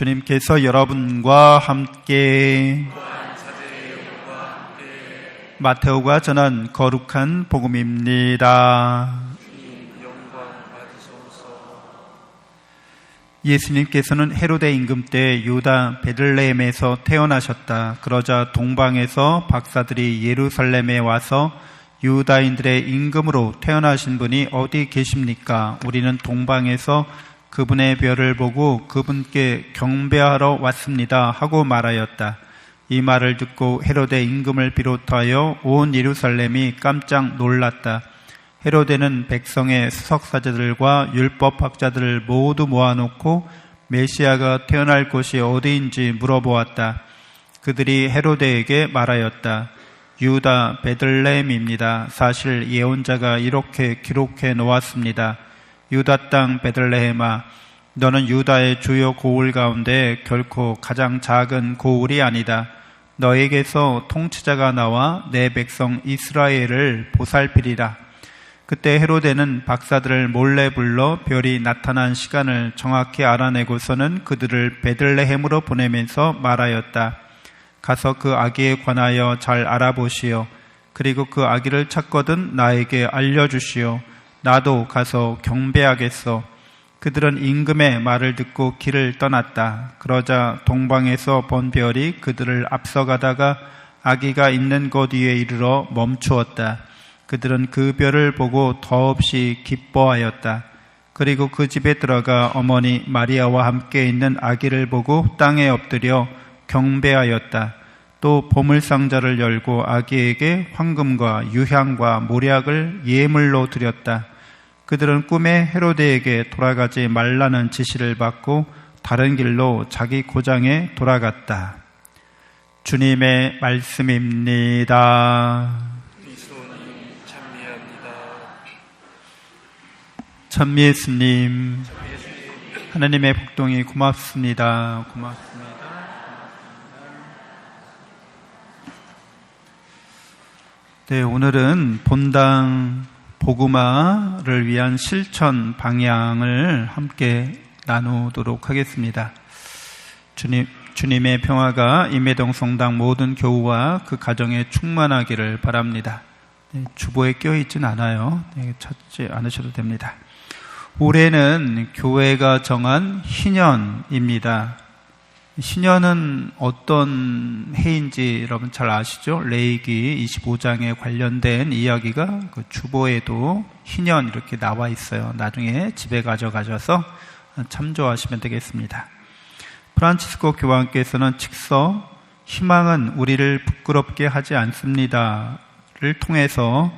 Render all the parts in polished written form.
주님께서 여러분과 함께 마테오가 전한 거룩한 복음입니다. 예수님께서는 헤로데 임금 때 유다 베들레헴에서 태어나셨다. 그러자 동방에서 박사들이 예루살렘에 와서 유다인들의 임금으로 태어나신 분이 어디 계십니까? 우리는 동방에서 그분의 별을 보고 그분께 경배하러 왔습니다 하고 말하였다. 이 말을 듣고 헤로데 임금을 비롯하여 온 예루살렘이 깜짝 놀랐다. 헤로데는 백성의 수석사제들과 율법학자들을 모두 모아놓고 메시아가 태어날 곳이 어디인지 물어보았다. 그들이 헤로데에게 말하였다. 유다 베들레헴입니다. 사실 예언자가 이렇게 기록해 놓았습니다. 유다 땅 베들레헴아, 너는 유다의 주요 고을 가운데 결코 가장 작은 고을이 아니다. 너에게서 통치자가 나와 내 백성 이스라엘을 보살피리라. 그때 헤로데는 박사들을 몰래 불러 별이 나타난 시간을 정확히 알아내고서는 그들을 베들레헴으로 보내면서 말하였다. 가서 그 아기에 관하여 잘 알아보시오. 그리고 그 아기를 찾거든 나에게 알려주시오. 나도 가서 경배하겠소. 그들은 임금의 말을 듣고 길을 떠났다. 그러자 동방에서 본 별이 그들을 앞서가다가 아기가 있는 곳 위에 이르러 멈추었다. 그들은 그 별을 보고 더없이 기뻐하였다. 그리고 그 집에 들어가 어머니 마리아와 함께 있는 아기를 보고 땅에 엎드려 경배하였다. 또 보물상자를 열고 아기에게 황금과 유향과 모략을 예물로 드렸다. 그들은 꿈에 헤로데에게 돌아가지 말라는 지시를 받고 다른 길로 자기 고장에 돌아갔다. 주님의 말씀입니다. 찬미 예수님, 하나님의 복동이 고맙습니다. 고맙습니다. 네, 오늘은 본당 복음화를 위한 실천 방향을 함께 나누도록 하겠습니다. 주님의 평화가 임해동 성당 모든 교우와 그 가정에 충만하기를 바랍니다. 네, 주보에 껴있진 않아요. 네, 찾지 않으셔도 됩니다. 올해는 교회가 정한 희년입니다. 신년은 어떤 해인지 여러분 잘 아시죠? 레위기 25장에 관련된 이야기가 그 주보에도 희년 이렇게 나와 있어요. 나중에 집에 가져가셔서 참조하시면 되겠습니다. 프란치스코 교황께서는 직서 희망은 우리를 부끄럽게 하지 않습니다를 통해서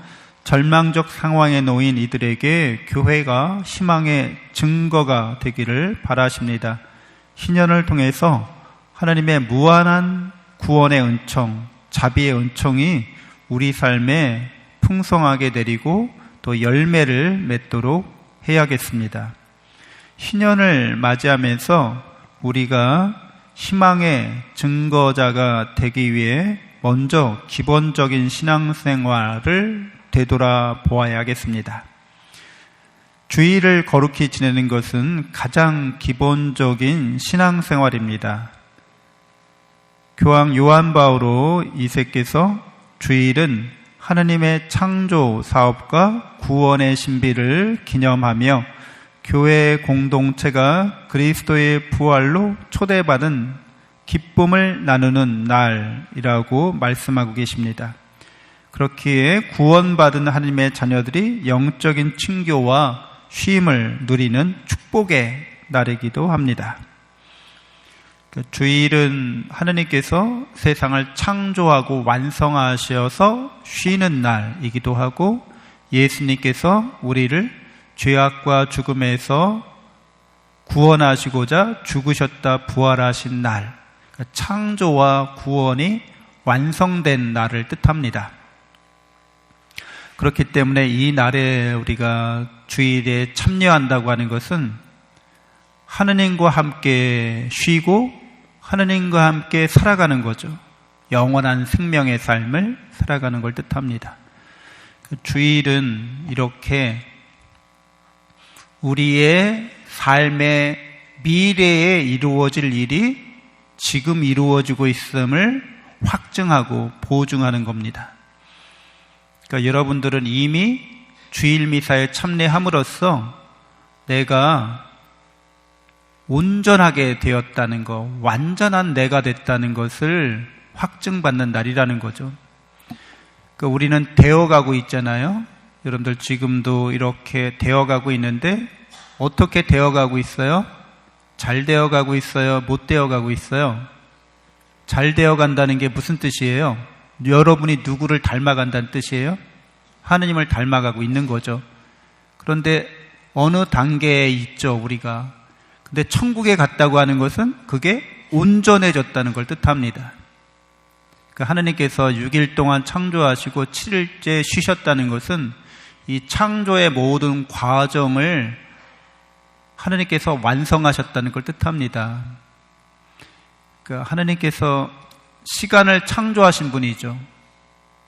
절망적 상황에 놓인 이들에게 교회가 희망의 증거가 되기를 바라십니다. 희년을 통해서 하나님의 무한한 구원의 은총, 자비의 은총이 우리 삶에 풍성하게 내리고 또 열매를 맺도록 해야겠습니다. 희년을 맞이하면서 우리가 희망의 증거자가 되기 위해 먼저 기본적인 신앙생활을 되돌아보아야겠습니다. 주일을 거룩히 지내는 것은 가장 기본적인 신앙생활입니다. 교황 요한 바오로 2세께서 주일은 하나님의 창조 사업과 구원의 신비를 기념하며 교회 공동체가 그리스도의 부활로 초대받은 기쁨을 나누는 날이라고 말씀하고 계십니다. 그렇기에 구원받은 하나님의 자녀들이 영적인 층교와 쉼을 누리는 축복의 날이기도 합니다. 주일은 하나님께서 세상을 창조하고 완성하셔서 쉬는 날이기도 하고 예수님께서 우리를 죄악과 죽음에서 구원하시고자 죽으셨다 부활하신 날, 창조와 구원이 완성된 날을 뜻합니다. 그렇기 때문에 이 날에 우리가 주일에 참여한다고 하는 것은 하느님과 함께 쉬고 하느님과 함께 살아가는 거죠. 영원한 생명의 삶을 살아가는 걸 뜻합니다. 주일은 이렇게 우리의 삶의 미래에 이루어질 일이 지금 이루어지고 있음을 확증하고 보증하는 겁니다. 그러니까 여러분들은 이미 주일 미사에 참여함으로써 내가 온전하게 되었다는 것, 완전한 내가 됐다는 것을 확증받는 날이라는 거죠. 그러니까 우리는 되어가고 있잖아요. 여러분들 지금도 이렇게 되어가고 있는데 어떻게 되어가고 있어요? 잘 되어가고 있어요? 못 되어가고 있어요? 잘 되어간다는 게 무슨 뜻이에요? 여러분이 누구를 닮아간다는 뜻이에요? 하느님을 닮아가고 있는 거죠. 그런데 어느 단계에 있죠, 우리가. 근데 천국에 갔다고 하는 것은 그게 온전해졌다는 걸 뜻합니다. 그러니까 하느님께서 6일 동안 창조하시고 7일째 쉬셨다는 것은 이 창조의 모든 과정을 하느님께서 완성하셨다는 걸 뜻합니다. 그러니까 하느님께서 시간을 창조하신 분이죠.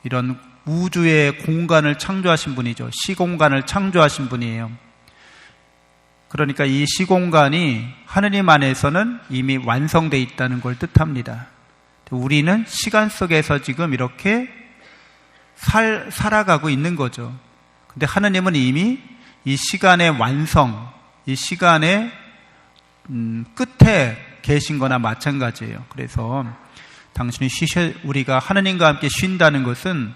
이런 우주의 공간을 창조하신 분이죠. 시공간을 창조하신 분이에요. 그러니까 이 시공간이 하느님 안에서는 이미 완성되어 있다는 걸 뜻합니다. 우리는 시간 속에서 지금 이렇게 살아가고 있는 거죠. 근데 하느님은 이미 이 시간의 완성, 이 시간의 끝에 계신 거나 마찬가지예요. 그래서 당신이 우리가 하느님과 함께 쉰다는 것은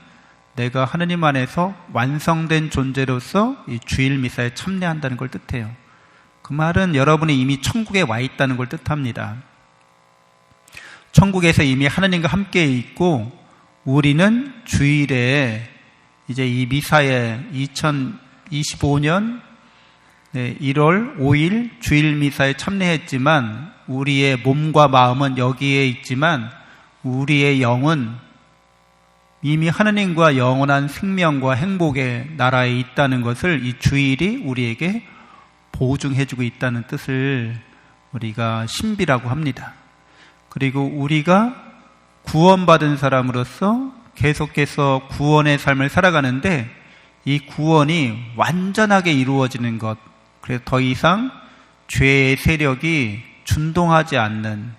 내가 하느님 안에서 완성된 존재로서 이 주일 미사에 참여한다는 걸 뜻해요. 그 말은 여러분이 이미 천국에 와 있다는 걸 뜻합니다. 천국에서 이미 하느님과 함께 있고 우리는 주일에 이제 이 미사에 2025년 1월 5일 주일 미사에 참여했지만 우리의 몸과 마음은 여기에 있지만 우리의 영은 이미 하느님과 영원한 생명과 행복의 나라에 있다는 것을 이 주일이 우리에게 보증해주고 있다는 뜻을 우리가 신비라고 합니다. 그리고 우리가 구원받은 사람으로서 계속해서 구원의 삶을 살아가는데 이 구원이 완전하게 이루어지는 것, 그래서 더 이상 죄의 세력이 준동하지 않는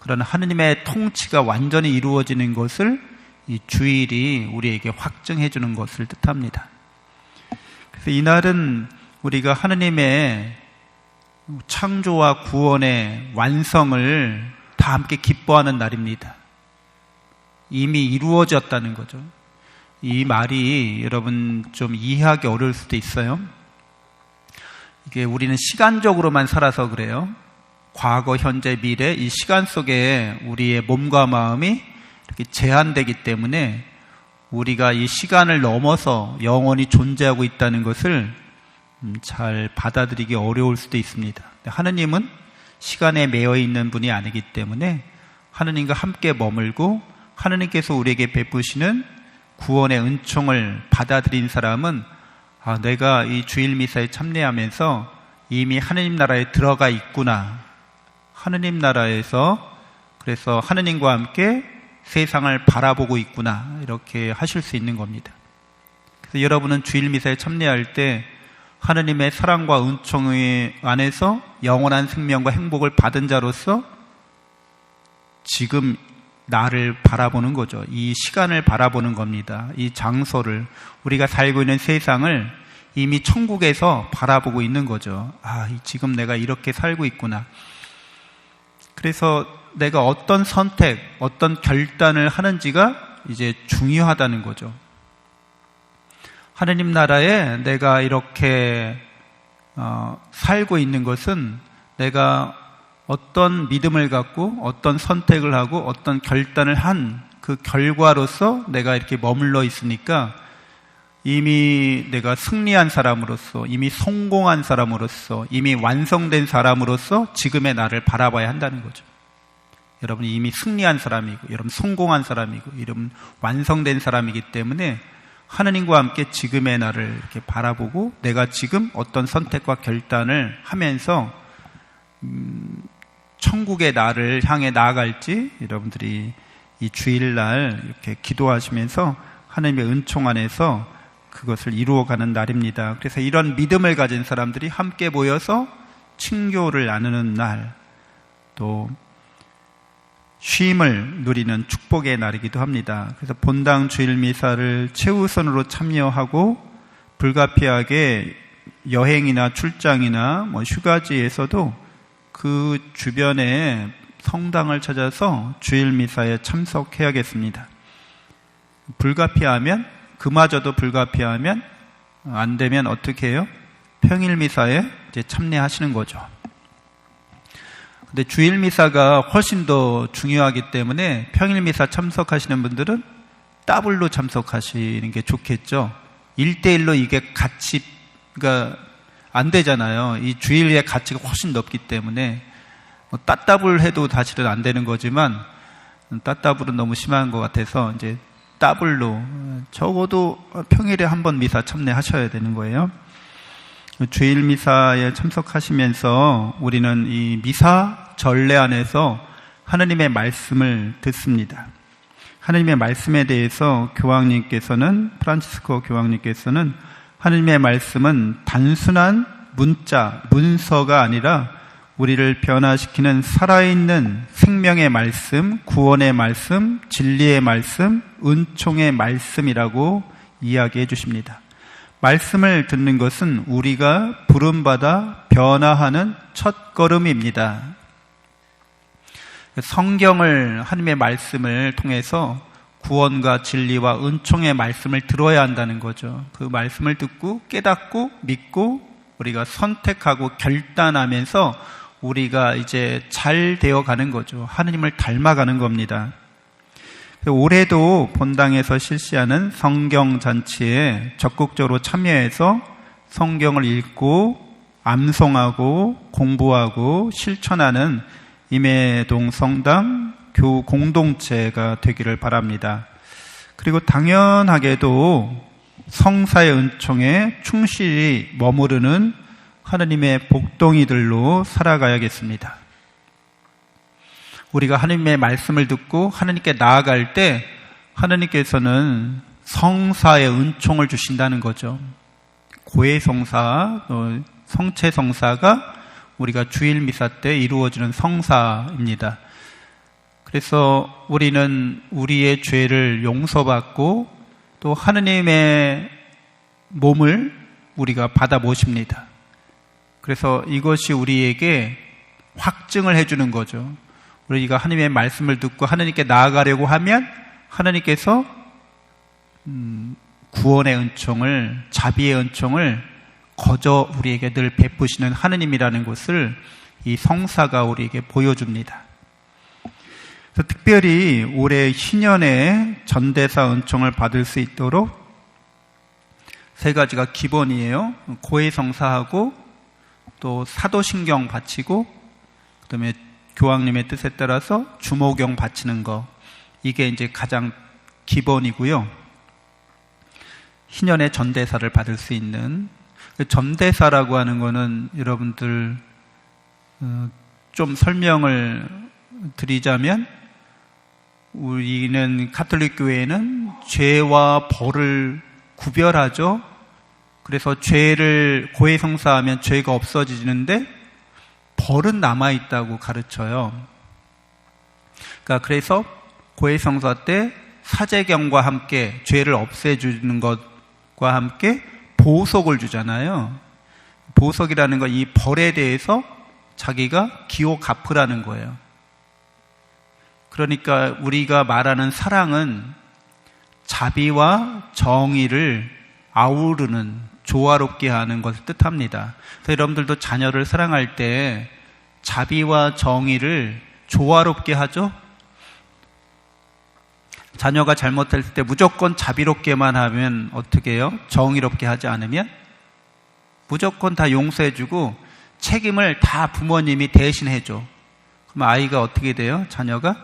그런 하느님의 통치가 완전히 이루어지는 것을 이 주일이 우리에게 확증해 주는 것을 뜻합니다. 그래서 이날은 우리가 하느님의 창조와 구원의 완성을 다 함께 기뻐하는 날입니다. 이미 이루어졌다는 거죠. 이 말이 여러분 좀 이해하기 어려울 수도 있어요. 이게 우리는 시간적으로만 살아서 그래요. 과거, 현재, 미래 이 시간 속에 우리의 몸과 마음이 이렇게 제한되기 때문에 우리가 이 시간을 넘어서 영원히 존재하고 있다는 것을 잘 받아들이기 어려울 수도 있습니다. 하느님은 시간에 매여 있는 분이 아니기 때문에 하느님과 함께 머물고 하느님께서 우리에게 베푸시는 구원의 은총을 받아들인 사람은 내가 이 주일 미사에 참여하면서 이미 하느님 나라에 들어가 있구나. 하느님 나라에서 그래서 하느님과 함께 세상을 바라보고 있구나. 이렇게 하실 수 있는 겁니다. 그래서 여러분은 주일 미사에 참여할 때 하느님의 사랑과 은총 안에서 영원한 생명과 행복을 받은 자로서 지금 나를 바라보는 거죠. 이 시간을 바라보는 겁니다. 이 장소를, 우리가 살고 있는 세상을 이미 천국에서 바라보고 있는 거죠. 지금 내가 이렇게 살고 있구나. 그래서 내가 어떤 선택, 어떤 결단을 하는지가 이제 중요하다는 거죠. 하느님 나라에 내가 이렇게 살고 있는 것은 내가 어떤 믿음을 갖고 어떤 선택을 하고 어떤 결단을 한 그 결과로서 내가 이렇게 머물러 있으니까 이미 내가 승리한 사람으로서, 이미 성공한 사람으로서, 이미 완성된 사람으로서 지금의 나를 바라봐야 한다는 거죠. 여러분이 이미 승리한 사람이고, 여러분 성공한 사람이고, 여러분 완성된 사람이기 때문에 하느님과 함께 지금의 나를 이렇게 바라보고 내가 지금 어떤 선택과 결단을 하면서 천국의 나를 향해 나아갈지 여러분들이 이 주일날 이렇게 기도하시면서 하나님의 은총 안에서 그것을 이루어가는 날입니다. 그래서 이런 믿음을 가진 사람들이 함께 모여서 친교를 나누는 날, 또 쉼을 누리는 축복의 날이기도 합니다. 그래서 본당 주일 미사를 최우선으로 참여하고 불가피하게 여행이나 출장이나 휴가지에서도 그 주변에 성당을 찾아서 주일 미사에 참석해야겠습니다. 불가피하면, 그마저도 불가피하면 안 되면 어떻게 해요? 평일 미사에 이제 참여하시는 거죠. 근데 주일 미사가 훨씬 더 중요하기 때문에 평일 미사 참석하시는 분들은 더블로 참석하시는 게 좋겠죠. 1대1로 이게 가치가 안 되잖아요. 이 주일의 가치가 훨씬 높기 때문에 따따블 해도 사실은 안 되는 거지만 따따블은 너무 심한 것 같아서 이제 더블로 적어도 평일에 한 번 미사 참여하셔야 되는 거예요. 주일 미사에 참석하시면서 우리는 이 미사 전례 안에서 하느님의 말씀을 듣습니다. 하느님의 말씀에 대해서 프란치스코 교황님께서는 하느님의 말씀은 단순한 문서가 아니라 우리를 변화시키는 살아있는 생명의 말씀, 구원의 말씀, 진리의 말씀, 은총의 말씀이라고 이야기해 주십니다. 말씀을 듣는 것은 우리가 부름받아 변화하는 첫걸음입니다. 성경을, 하나님의 말씀을 통해서 구원과 진리와 은총의 말씀을 들어야 한다는 거죠. 그 말씀을 듣고 깨닫고 믿고 우리가 선택하고 결단하면서 우리가 이제 잘 되어가는 거죠. 하느님을 닮아가는 겁니다. 올해도 본당에서 실시하는 성경잔치에 적극적으로 참여해서 성경을 읽고 암송하고 공부하고 실천하는 임해동 성당 교우 공동체가 되기를 바랍니다. 그리고 당연하게도 성사의 은총에 충실히 머무르는 하느님의 복동이들로 살아가야겠습니다. 우리가 하느님의 말씀을 듣고 하느님께 나아갈 때 하느님께서는 성사의 은총을 주신다는 거죠. 고해성사, 성체성사가 우리가 주일 미사 때 이루어지는 성사입니다. 그래서 우리는 우리의 죄를 용서받고 또 하느님의 몸을 우리가 받아 모십니다. 그래서 이것이 우리에게 확증을 해주는 거죠. 우리가 하느님의 말씀을 듣고 하느님께 나아가려고 하면 하느님께서 구원의 은총을, 자비의 은총을 거저 우리에게 늘 베푸시는 하느님이라는 것을 이 성사가 우리에게 보여줍니다. 그래서 특별히 올해 신년에 전대사 은총을 받을 수 있도록 세 가지가 기본이에요. 고해성사하고 또 사도신경 바치고 그다음에 교황님의 뜻에 따라서 주모경 바치는 거, 이게 이제 가장 기본이고요. 신년에 전대사를 받을 수 있는, 전대사라고 하는 거는 여러분들 좀 설명을 드리자면, 우리는 가톨릭 교회는 죄와 벌을 구별하죠. 그래서 죄를 고해성사하면 죄가 없어지는데 벌은 남아있다고 가르쳐요. 그래서 고해성사 때 사제경과 함께 죄를 없애주는 것과 함께 보석을 주잖아요. 보석이라는 건 이 벌에 대해서 자기가 기호 갚으라는 거예요. 그러니까 우리가 말하는 사랑은 자비와 정의를 아우르는, 조화롭게 하는 것을 뜻합니다. 그래서 여러분들도 자녀를 사랑할 때 자비와 정의를 조화롭게 하죠? 자녀가 잘못했을 때 무조건 자비롭게만 하면 어떻게 해요? 정의롭게 하지 않으면? 무조건 다 용서해주고 책임을 다 부모님이 대신해줘. 그럼 아이가 어떻게 돼요? 자녀가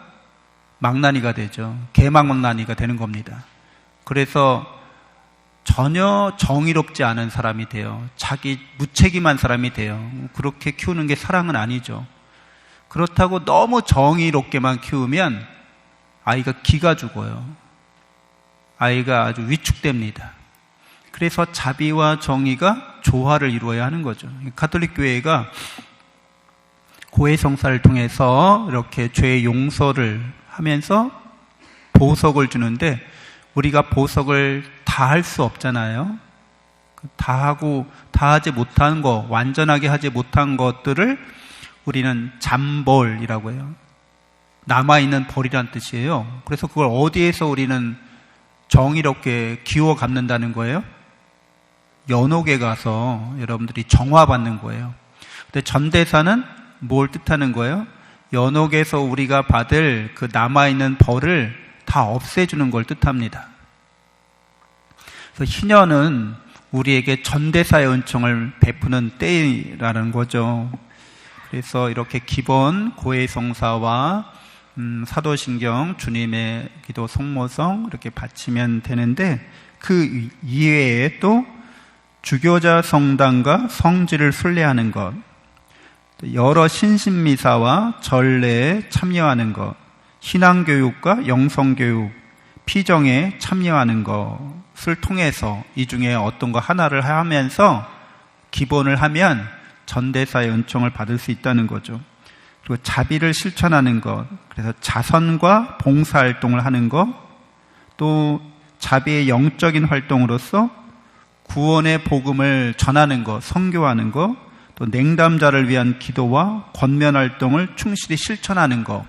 망나니가 되죠. 개망망나니가 되는 겁니다. 그래서 전혀 정의롭지 않은 사람이 돼요. 자기 무책임한 사람이 돼요. 그렇게 키우는 게 사랑은 아니죠. 그렇다고 너무 정의롭게만 키우면 아이가 기가 죽어요. 아이가 아주 위축됩니다. 그래서 자비와 정의가 조화를 이루어야 하는 거죠. 가톨릭 교회가 고해성사를 통해서 이렇게 죄 용서를 하면서 보석을 주는데, 우리가 보석을 다 할 수 없잖아요. 다 하지 못한 거, 완전하게 하지 못한 것들을 우리는 잠벌이라고 해요. 남아있는 벌이란 뜻이에요. 그래서 그걸 어디에서 우리는 정의롭게 기워 갚는다는 거예요? 연옥에 가서 여러분들이 정화받는 거예요. 근데 전대사는 뭘 뜻하는 거예요? 연옥에서 우리가 받을 그 남아있는 벌을 다 없애주는 걸 뜻합니다. 그래서 희년은 우리에게 전대사의 은총을 베푸는 때라는 거죠. 그래서 이렇게 기본 고해성사와 사도신경, 주님의 기도 성모성 이렇게 바치면 되는데, 그 이외에 또 주교자 성당과 성지를 순례하는 것, 여러 신신미사와 전례에 참여하는 것, 신앙교육과 영성교육, 피정에 참여하는 것을 통해서 이 중에 어떤 거 하나를 하면서 기본을 하면 전대사의 은총을 받을 수 있다는 거죠. 그리고 자비를 실천하는 것, 그래서 자선과 봉사활동을 하는 것, 또 자비의 영적인 활동으로서 구원의 복음을 전하는 것, 선교하는 것, 또 냉담자를 위한 기도와 권면활동을 충실히 실천하는 것,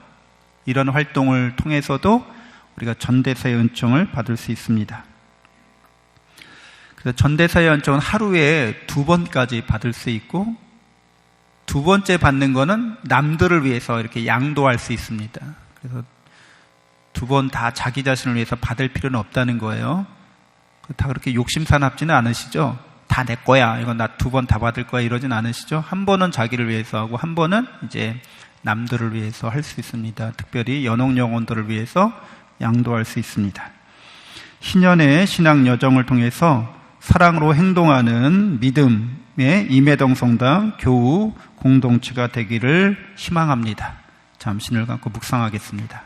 이런 활동을 통해서도 우리가 전대사의 은총을 받을 수 있습니다. 그래서 전대사의 은총은 하루에 2번까지 받을 수 있고, 2번째 받는 거는 남들을 위해서 이렇게 양도할 수 있습니다. 그래서 2번 다 자기 자신을 위해서 받을 필요는 없다는 거예요. 다 그렇게 욕심사납지는 않으시죠? 다 내 거야, 이건 나 2번 다 받을 거야, 이러진 않으시죠? 한 번은 자기를 위해서 하고, 한 번은 이제 남들을 위해서 할 수 있습니다. 특별히 연옥 영혼들을 위해서 양도할 수 있습니다. 희년의 신앙 여정을 통해서 사랑으로 행동하는 믿음의 임해동성당 교우 공동체가 되기를 희망합니다. 잠시 눈을 감고 묵상하겠습니다.